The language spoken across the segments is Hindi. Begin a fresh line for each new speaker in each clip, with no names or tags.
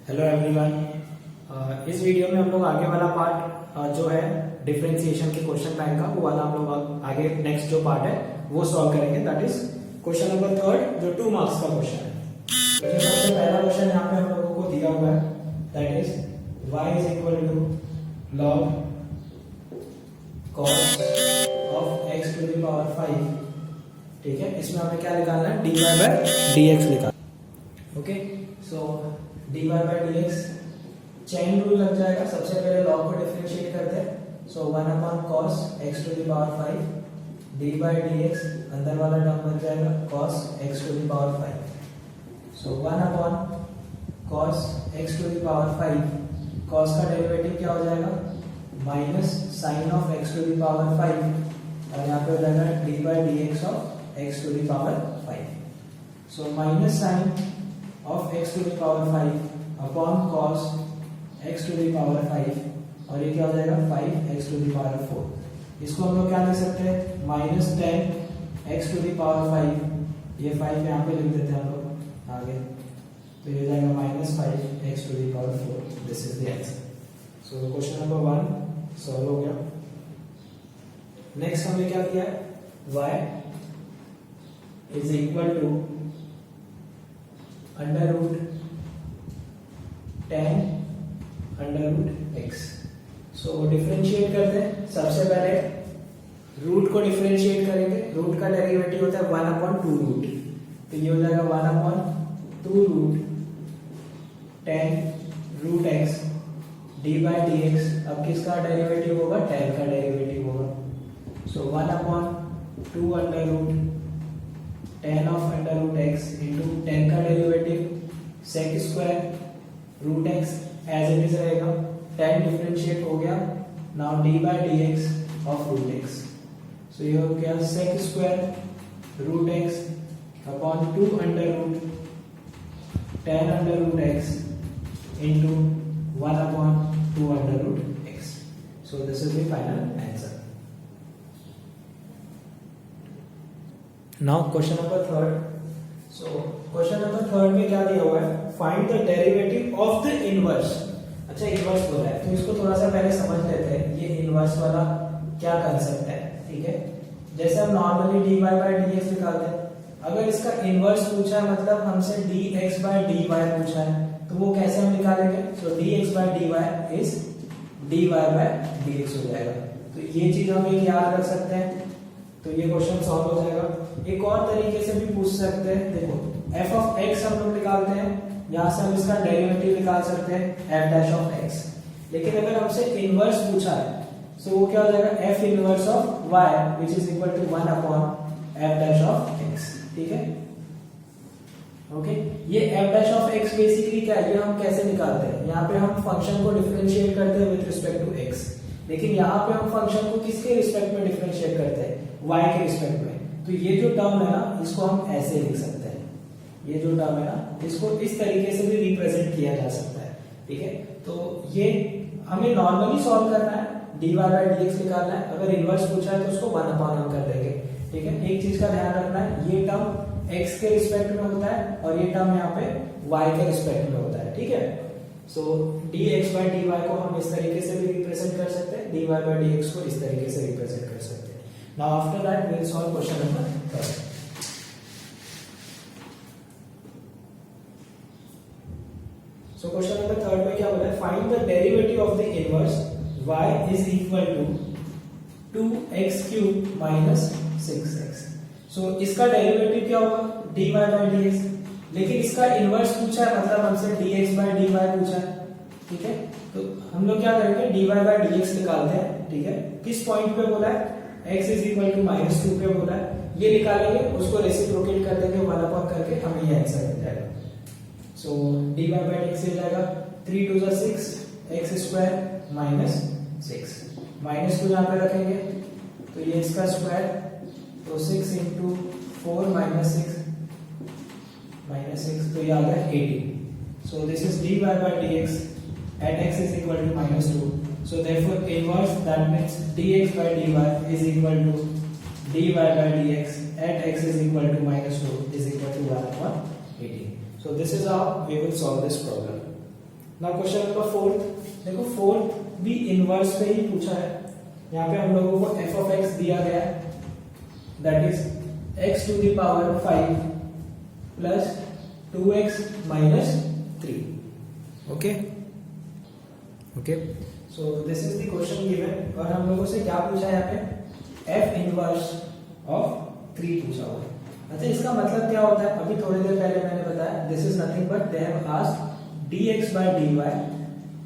Hello everyone. इस वीडियो में हम लोग आगे वाला पार्ट जो है डिफरेंशिएशन के क्वेश्चन बैंक का वो वाला हम लोग आगे नेक्स्ट जो पार्ट है वो सॉल्व करेंगे। दैट इज क्वेश्चन नंबर 3 जो 2 मार्क्स का क्वेश्चन है। तो ये सबसे पहला क्वेश्चन यहाँ पे हम लोगों को दिया हुआ है, that is y is equal to log cos of x to the power 5। ठीक है, इसमें हमें क्या निकालना है, dy बाय dx निकालना। Okay, so dy by dx chain rule लग जाएगा। सबसे पहले लॉग को डिफरेंशिएट करते हैं। So 1 upon cos x to the power 5 dy by dx, अंदर वाला टर्म बन जाएगा cos x to the power 5। So 1 upon cos x to the power 5, cos का डेरिवेटिव क्या हो जाएगा, minus sine of x to the power 5 और यहाँ पे हो जाएगा dy by dx of x to the power 5। So minus sine of x to the power 5 upon cos x to the power 5 और ये क्या हो जाएगा 5x टू द पावर 4। इसको हम लोग क्या लिख सकते हैं, minus 10x to the power 5, ये 5 यहाँ पे लिख देते हैं हम लोग आगे, तो ये हो जाएगा minus 5x to the power 4। This is the answer. So question number 1 solve हो गया। नेक्स्ट हमने क्या किया है, y is equal to under root 10 under root x। So differentiate करते हैं। सबसे पहले रूट को डिफरेंशिएट करेंगे। रूट का डेरिवेटिव होता है 1 अपॉन 2 रूट, तो ये हो जाएगा 1 upon 2 root 10 root x d by d x. अब किसका डेरिवेटिव होगा, 10 का डेरिवेटिव होगा। So 1 upon 2 under root 10 of under root x into 10 का derivative sec square root x as it is रहेगा। 10 डिफरेंशिएट हो गया। Now d by d x of root x। So ये हो गया sec square root x upon 2 under root 10 under root x into 1 upon 2 under root x. So this is the final answer. Now question number 3. So question number 3 में क्या दिया हुआ है, find the derivative of the inverse। अच्छा, इनवर्स बोला है तो इसको थोड़ा सा पहले समझ लेते हैं, ये इनवर्स वाला क्या कंसेप्ट है। ठीक है, जैसे हम नॉर्मली dy बाय dx निकालते हैं, अगर इसका इनवर्स पूछा है मतलब हमसे dx बाय dy पूछा है, तो वो कैसे हम निकालेंगे। So dx by dy is dy by dx हो जाएगा। तो ये चीज हम एक याद रख सकते हैं, तो ये क्वेश्चन सॉल्व हो जाएगा। एक और तरीके से भी पूछ सकते हैं, देखो f ऑफ x हम लोग निकालते हैं, यहां से हम इसका डेरिवेटिव निकाल सकते हैं f डैश ऑफ x। लेकिन अगर हमसे इनवर्स पूछा है तो वो क्या हो जाएगा, f inverse of y which is equal to 1 upon f dash of x। ठीक है, ओके ये f dash of x basically क्या है, ये हम कैसे निकालते हैं, यहाँ पे हम फंक्शन को डिफरेंशिएट करते हैं विद रिस्पेक्ट टू x, लेकिन यहाँ पे हम फंक्शन को किसके रिस्पेक्ट में डिफरेंशिएट करते हैं, y के रिस्पेक्ट में। तो ये जो टर्म है ना, इसको हम ऐसे लिख सकते हैं, ये जो टर्म है ना, इसको इस तरीके से भी रिप्रेजेंट किया जा सकता है। ठीक है, तो ये हमें नॉर्मली सॉल्व करना है, dy बाय dx निकालना है। अगर इनवर्स पूछा है तो उसको 1 अपॉन हम कर देंगे। ठीक है, एक चीज का ध्यान रखना है, ये टर्म x के रिस्पेक्ट में होता है और ये टर्म यहाँ पे y के रिस्पेक्ट में होता है। ठीक है, सो dx बाय dy को हम इस तरीके से भी रिप्रेजेंट कर सकते हैं, dy बाय dx को इस तरीके से रिप्रेजेंट कर सकते हैं। Now after that we will solve question number 3। So question number 3 में क्या बोला है, find the derivative of the inverse y is equal to 2x cube minus 6x। So इसका डेरिवेटिव क्या होगा, dy बाय dx, लेकिन इसका इनवर्स पूछा है मतलब हमसे dx बाय dy पूछा है। ठीक है, तो हम लोग क्या करेंगे, dy बाय dx निकालते हैं। ठीक है, किस पॉइंट पे बोला है, x इज इक्वल टू -2 पे बोला है, ये निकालेंगे, उसको रेसिप्रोकेट कर देंगे 1 अपॉन करके, हमें ये आंसर मिल जाएगा। सो dy बाय dx हो जाएगा 3 to 6 x square minus 6, minus 2 यहाँ पे रखेंगे तो ये इसका स्क्वायर, तो 6 इंटू 4 माइनस 6 तो ये आ गया 18। So this is dy by dx at x is equal to -2। So therefore inverse that means dx by dy is equal to dy by dx at x is equal to -2 is equal to 1 upon 18। So this is how we will solve this problem. ना क्वेश्चन नंबर 4, देखो 4 भी इनवर्स पे ही पूछा है। यहाँ पे हम लोगों को f ऑफ x दिया गया है, that is x to the power 5 plus 2x minus 3। Okay okay, so this is the question given. और हम लोगों से क्या पूछा है यहाँ पे, f इनवर्स ऑफ 3 पूछा हुआ है। अच्छा, इसका मतलब क्या होता है, अभी थोड़ी देर पहले मैंने बताया, this is nothing but they have asked dx by dy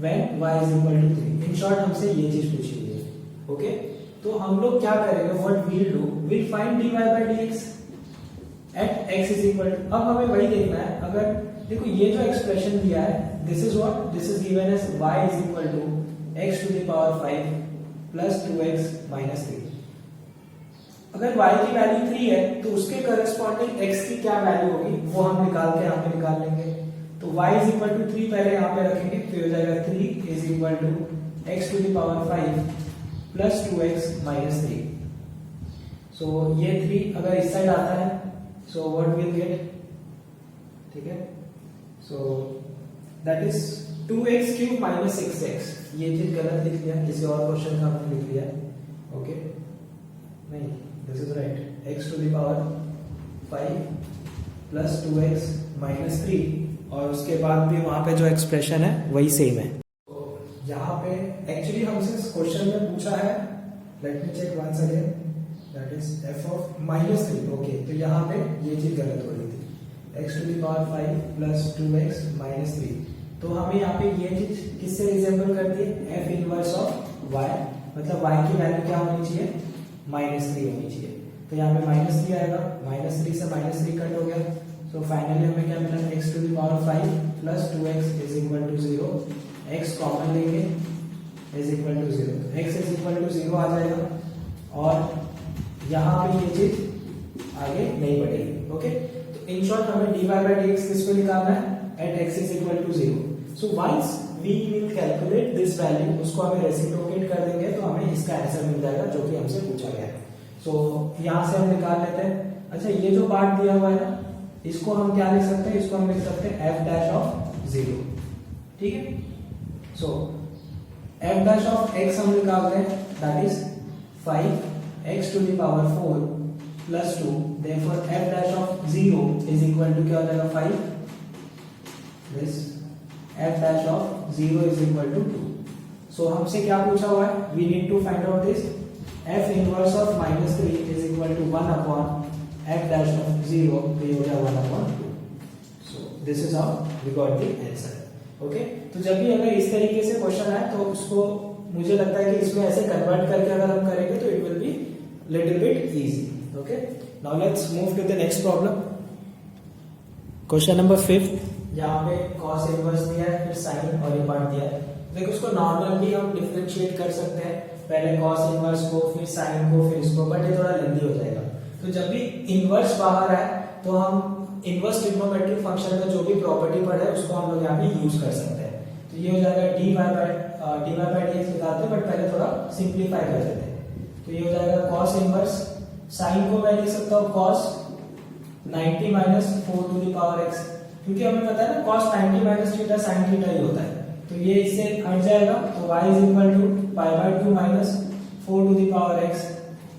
when y is equal to 3। In short हमसे ये चीज पूछी हुई है। ओके, तो हम लोग क्या करेंगे, what will do, will find dy by dx at x is equal to, अब हमें वही देखना है। अगर देखो ये जो एक्सप्रेशन दिया है, this is what, this is given as y is equal to x to the power 5 plus 2x minus 3। अगर y की वैल्यू 3 है तो उसके करस्पॉन्डिंग x की क्या वैल्यू होगी वो हम निकाल के यहाँ पे निकाल लेंगे। तो y is equal to 3 पहले यहाँ पे रखेंगे, तो हो जाएगा 3 is equal to x to the power 5 plus 2x minus 3। सो ये 3 अगर इस साइड आता है, सो व्हाट विल गेट, ठीक है, so that is 2x cube minus 6x। ये चीज गलत लिख लिया, किसी और क्वेश्चन का हमने लिख लिया। ओके, नहीं, this is right, x to the power 5 plus 2x minus 3, और उसके बाद भी वहां पे जो एक्सप्रेशन है वही सेम है। तो यहाँ पे एक्चुअली हमसे क्वेश्चन में पूछा है, let me check once again, that is f of minus 3। Okay, तो यहाँ पे ये चीज गलत हो रही थी, x to the power 5 plus 2x minus 3। तो हमें यहाँ पे ये चीज किससे रिजेंबल करती है, f इनवर्स ऑफ y, मतलब y की वैल्यू क्या होनी चाहिए, -3 होनी चाहिए। तो यहाँ पे -3 आएगा, -3 से -3 कट हो गया। तो फाइनली हमें क्या मिला, x to the power 5 plus 2x is equal to 0। x common लेंगे, is equal to 0, x is equal to 0 आ जाएगा, और यहाँ पे ये चीज आगे नहीं बढ़ेगी। ओके, तो इन शॉर्ट हमें dy by dx किसको निकालना है, at x is equal to 0। so once we will calculate this value, उसको हमें रेसिप्रोकेट कर देंगे तो हमें इसका आंसर मिल जाएगा जो कि हमसे पूछा गया है। सो यहाँ से हम निकाल लेते हैं। अच्छा, ये जो पार्ट दिया हुआ है ना, इसको हम क्या लिख सकते हैं, इसको हम लिख सकते हैं f डैश ऑफ 0। ठीक है, सो f डैश ऑफ x हम निकालते हैं, that is 5x to the power 4 plus 2, therefore f dash of 0 is equal to क्या हो जाएगा 5, this f dash of 0 is equal to 2। so हमसे क्या पूछा हुआ है, we need to find out this f inverse of -3 is equal to 1 upon f dash of 0, तो ये हो जाएगा 1 upon 2। so this is how we got the answer। Okay, तो जब भी अगर इस तरीके से क्वेश्चन आए तो उसको मुझे लगता है कि इसमें ऐसे कन्वर्ट करके अगर हम करेंगे तो it will be little bit easy. Okay, now let's move to the next problem. Question number 5, यहाँ पे cos इनवर्स दिया है, फिर sin और ये पार्ट दिया है। देखो उसको नॉर्मल भी हम डिफरेंशिएट कर सकते हैं, पहले cos इनवर्स को, फिर sin को, फिर इसको, बट ये थोड़ा लेंदी हो जाएगा। तो जब भी इनवर्स बाहर आए तो हम इनवर्स ट्रिग्नोमेट्रिक फंक्शन का जो भी प्रॉपर्टी पढ़े उसको हम लोग यहाँ पे यूज कर सकते हैं। तो ये हो जाएगा dy by dx निकालते हैं, बट पहले थोड़ा सिंप्लीफाई कर देते हैं। तो ये हो जाएगा cos इनवर्स, sin को मैं लिख सकता हूँ cos 90 minus 4 to the power x, क्योंकि हमें पता है ना cos 90 minus theta sin theta ही होता है। तो ये इससे हट जाएगा, तो y is equal to pi by 2 minus 4 to the power x,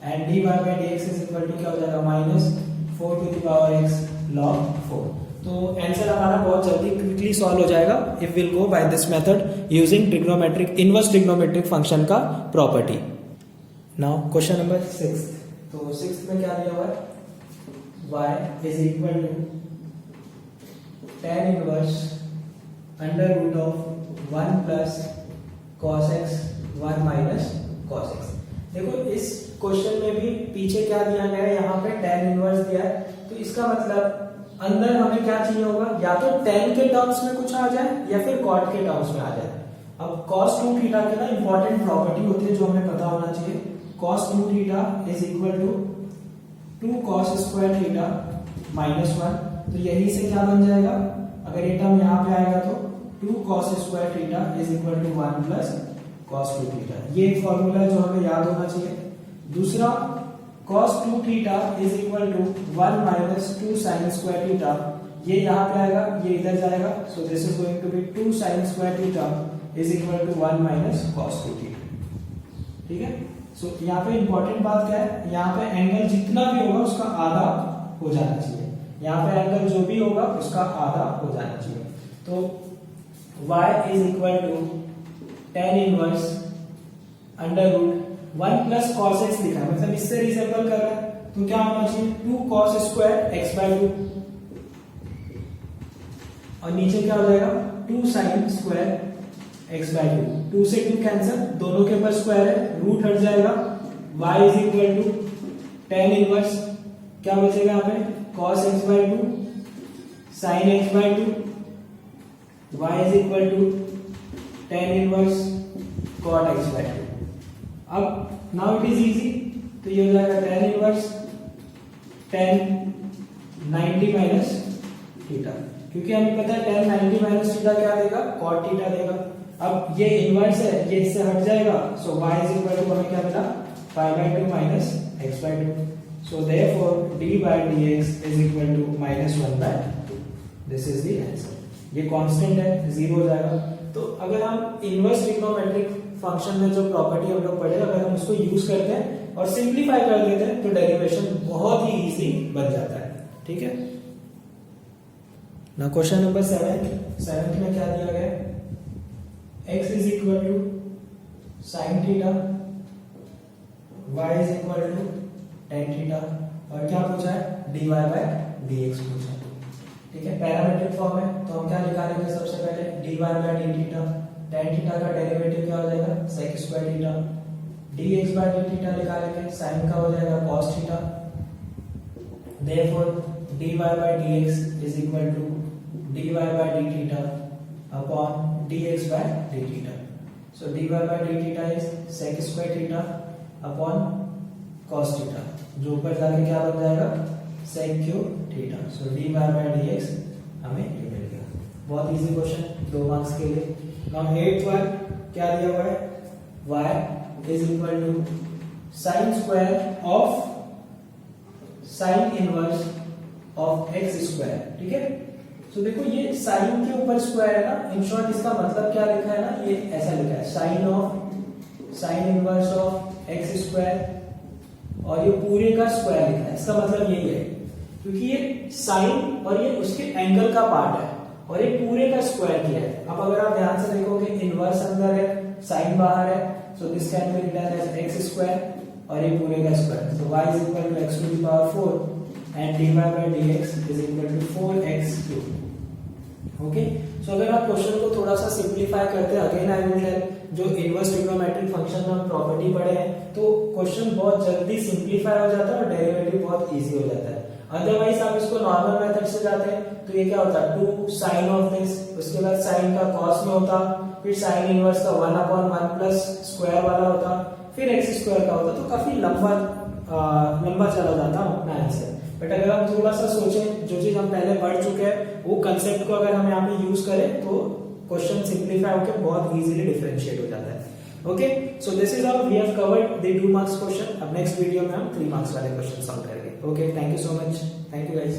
and dy by dx is equal to क्या हो जाएगा minus 4 to the power x log 4। तो आंसर हमारा बहुत जल्दी क्विकली सॉल्व हो जाएगा if will go by this method using trigonometric inverse trigonometric function का प्रॉपर्टी। नाउ क्वेश्चन नंबर 6, तो 6 में क्या दिया हुआ है, y is equal to tan inverse under root of 1 plus cos x 1 minus cos x। देखो इस क्वेश्चन में भी पीछे क्या दिया गया है, यहाँ पे tan इनवर्स दिया है, तो इसका मतलब अंदर हमें क्या चाहिए होगा, या तो tan के टर्म्स में कुछ आ जाए या फिर cot के टर्म्स में आ जाए। अब cos 2 थीटा की ना इंपॉर्टेंट प्रॉपर्टी होती है जो हमें पता होना चाहिए, cos 2 theta is equal to 2 cos square theta minus 1। तो यही से क्या बन जाएगा, अगर ये टर्म यहाँ पे आएगा तो 2 cos square theta is equal to 1 plus cos 2 theta. ये एक फॉर्मूला है जो हमें याद होना चाहिए। दूसरा cos 2 theta is equal to 1 minus 2 sin square theta ये यहाँ पे आएगा, ये इधर जाएगा, so this is going to be 2 sin square theta is equal to 1 minus cos 2 theta. ठीक है, सो यहाँ पे इंपॉर्टेंट बात क्या है, यहाँ पे एंगल जितना भी होगा उसका आधा हो जाना चाहिए, यहाँ पे एंगल जो भी होगा उसका आधा हो जाना चाहिए। तो y is equal to tan inverse under root 1 plus cos x लिखा है, मतलब इससे रिसेंबल कर रहा है, तो क्या होना चाहिए 2 cos स्क्वायर x बाय 2, और नीचे क्या हो जाएगा 2 sin स्क्वायर x बाय 2, 2 से 2 कैंसिल, दोनों के ऊपर स्क्वायर है, रूट हट जाएगा, y is equal to tan inverse क्या बचेगा यहाँ पे cos x by 2 sin x by 2, y is equal to tan inverse cot x by 2। अब नाउ इट इज इजी, तो ये हो जाएगा tan inverse tan 90 minus theta, क्योंकि हमें पता है tan 90 माइनस थीटा क्या देगा cot थीटा देगा। अब ये इनवर्स है, ये इससे हट जाएगा, so y is equal to हमें क्या मिला pi by 2 minus x by 2, so therefore d by dx is equal to minus 1 by 2, this is the answer। ये कांस्टेंट है, जीरो हो जाएगा। तो अगर हम इनवर्स ट्रिग्नोमेट्रिक फंक्शन में जो प्रॉपर्टी हम लोग पढ़े, अगर हम उसको यूज करते हैं और सिंप्लीफाई कर देते हैं तो डेरिवेशन बहुत ही इजी बन जाता है। ठीक है, ना क्वेश्चन नंबर 7 में क्या दिया गया है, x is equal to sine theta, y is equal to tan theta, और क्या पूछा है dy बाय dx पूछा है। ठीक है, पैरामीट्रिक फॉर्म है, तो हम क्या निकालेंगे सबसे पहले dy by d theta, tan theta का डेरिवेटिव क्या हो जाएगा sec square theta, dx by d theta निकालेंगे, sin का हो जाएगा cos theta, therefore dy by dx is equal to dy by d theta upon dx by d theta. So dy by d theta is sec square theta upon cos theta, जो ऊपर जाके क्या बन जाएगा sec cube theta. So dy by dx हमें ये मिल गया। बहुत इजी क्वेश्चन, 2 मार्क्स के लिए। नाउ 8th वन क्या दिया हुआ है, y is equal to sin square of sin inverse of x square. ठीक है, तो देखो ये sin के ऊपर स्क्वायर है ना, इन शॉर्ट इसका मतलब क्या लिखा है ना, ये ऐसा लिखा है sin inverse of x square, और ये पूरे का स्क्वायर लिखा है, इसका मतलब यही है क्योंकि ये साइन और ये उसके एंगल का पार्ट है और ये पूरे का स्क्वायर किया है। अब अगर आप ध्यान से देखोगे इनवर्स अंदर है, साइन बाहर है, so this can be written as x square और ये पूरे का square, so y is equal to x to the power 4 and dy by dx is equal to 4x cube. Okay, so अगर आप क्वेश्चन को थोड़ा सा सिंपलीफाई करते हैं, अगेन आई विल टेल, जो इनवर्स ट्रिग्नोमेट्रिक फंक्शन में हम प्रॉपर्टी पढ़े हैं, तो क्वेश्चन बहुत जल्दी सिंपलीफाई हो जाता है और डेरिवेटिव बहुत इजी हो जाता है। अदरवाइज आप इसको नॉर्मल मेथड से जाते हैं तो ये क्या होता है 2 साइन ऑफ दिस, उसके बाद साइन का कॉस में होता, फिर साइन इनवर्स का 1/1 प्लस स्क्वायर वाला होता, फिर x स्क्वायर का होता, तो काफी लंबा चला जाता अपना आंसर। बट अगर हम थोड़ा सा सोचें, जो चीज हम पहले पढ़ चुके हैं वो कंसेप्ट को अगर हम यहाँ पे यूज करें तो क्वेश्चन सिंप्लीफाई होकर बहुत इजीली डिफरेंशिएट हो जाता है। Okay, so this is all, we have covered the 2 marks question. अब नेक्स्ट वीडियो में हम 3 मार्क्स वाले क्वेश्चन सॉल्व करेंगे। Okay, thank you so much, thank you guys.